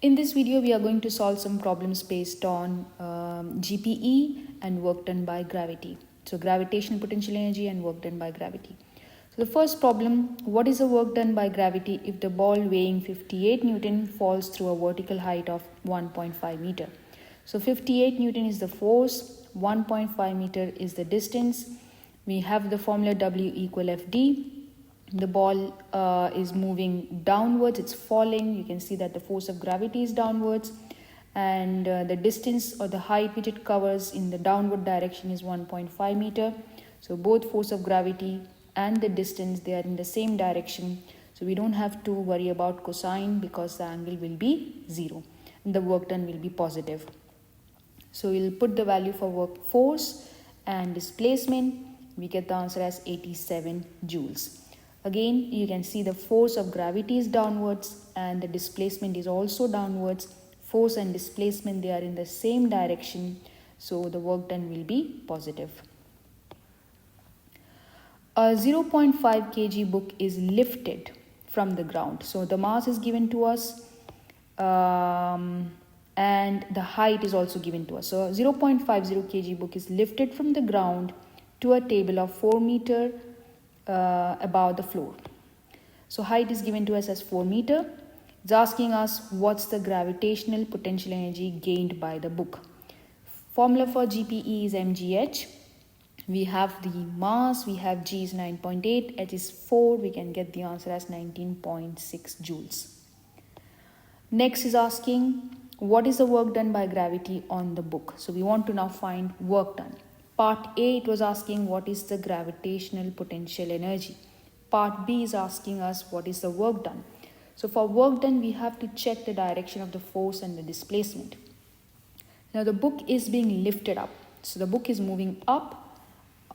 In this video, we are going to solve some problems based on GPE and work done by gravity. So gravitational potential energy and work done by gravity. So the first problem, what is the work done by gravity if the ball weighing 58 Newton falls through a vertical height of 1.5 meter? So 58 Newton is the force, 1.5 meter is the distance. We have the formula W equal FD. The ball is moving downwards, it's falling. You can see that the force of gravity is downwards, and the distance or the height which it covers in the downward direction is 1.5 meter. So both force of gravity and the distance, they are in the same direction, so we don't have to worry about cosine because the angle will be 0 and the work done will be positive. So we'll put the value for work, force and displacement. We get the answer as 87 joules. Again, you can see the force of gravity is downwards and the displacement is also downwards. Force and displacement, they are in the same direction, so the work done will be positive. A 0.5 kg book is lifted from the ground. So the mass is given to us and the height is also given to us. So a 0.50 kg book is lifted from the ground to a table of 4 meter above the floor. So height is given to us as 4 meter. It's asking us what's the gravitational potential energy gained by the book. Formula for GPE is mgh. We have the mass, we have G is 9.8, H is 4, we can get the answer as 19.6 joules. Next is asking what is the work done by gravity on the book. So we want to now find work done. Part A, it was asking what is the gravitational potential energy. Part B is asking us what is the work done. So for work done, we have to check the direction of the force and the displacement. Now the book is being lifted up. So the book is moving up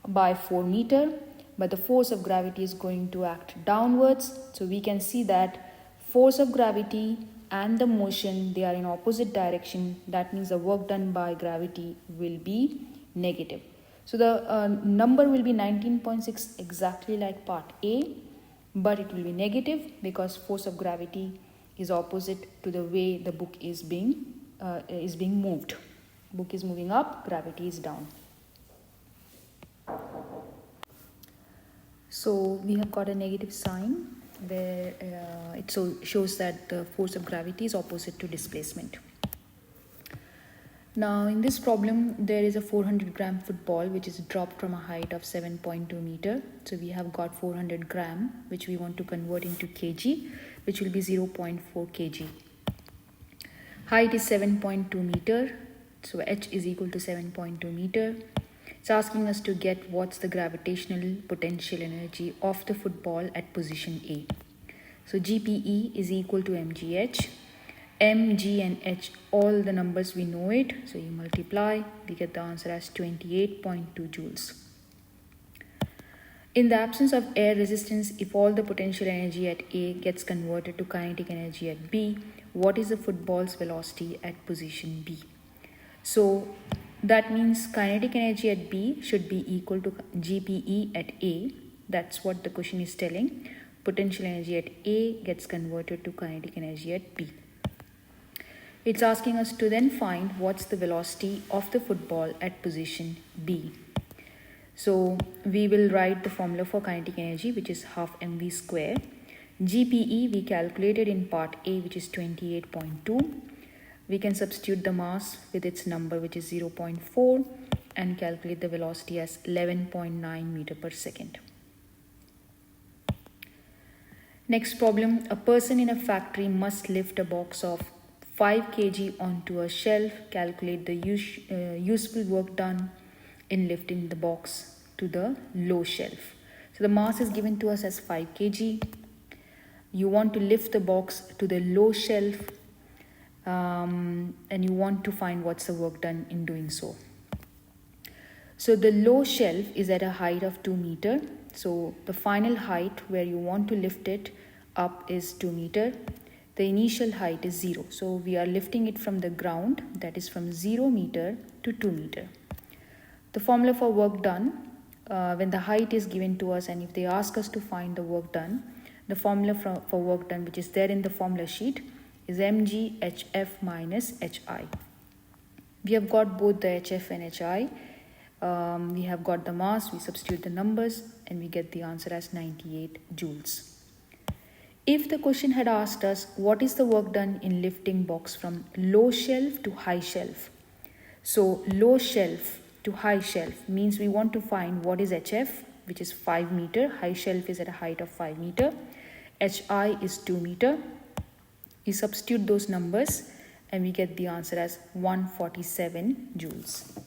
by 4 meter, but the force of gravity is going to act downwards. So we can see that force of gravity and the motion, they are in opposite direction. That means the work done by gravity will be negative. So the number will be 19.6, exactly like part A, but it will be negative because force of gravity is opposite to the way the book is being moved. Book is moving up, gravity is down. So we have got a negative sign where it shows that the force of gravity is opposite to displacement. Now in this problem, there is a 400 gram football which is dropped from a height of 7.2 meter. So we have got 400 gram which we want to convert into kg, which will be 0.4 kg. Height is 7.2 meter, so h is equal to 7.2 meter. It's asking us to get what's the gravitational potential energy of the football at position A. So GPE is equal to mgh. M, G and H, all the numbers we know it. So you multiply, we get the answer as 28.2 joules. In the absence of air resistance, if all the potential energy at A gets converted to kinetic energy at B, what is the football's velocity at position B? So that means kinetic energy at B should be equal to GPE at A. That's what the question is telling. Potential energy at A gets converted to kinetic energy at B. It's asking us to then find what's the velocity of the football at position B. So we will write the formula for kinetic energy, which is half mv square. GPE we calculated in part A, which is 28.2. We can substitute the mass with its number, which is 0.4, and calculate the velocity as 11.9 meter per second. Next problem, a person in a factory must lift a box of 5 kg onto a shelf. Calculate the useful work done in lifting the box to the low shelf. So the mass is given to us as 5 kg. You want to lift the box to the low shelf and you want to find what's the work done in doing so. So the low shelf is at a height of 2 meter. So the final height where you want to lift it up is 2 meter. The initial height is 0. So we are lifting it from the ground, that is from 0 meter to 2 meter. The formula for work done, when the height is given to us and if they ask us to find the work done, the formula for work done, which is there in the formula sheet, is mg hf minus hi. We have got both the hf and hi. We have got the mass, we substitute the numbers, and we get the answer as 98 joules. If the question had asked us what is the work done in lifting box from low shelf to high shelf, so low shelf to high shelf means we want to find what is HF, which is 5 meter, high shelf is at a height of 5 meter, HI is 2 meter. We substitute those numbers and we get the answer as 147 joules.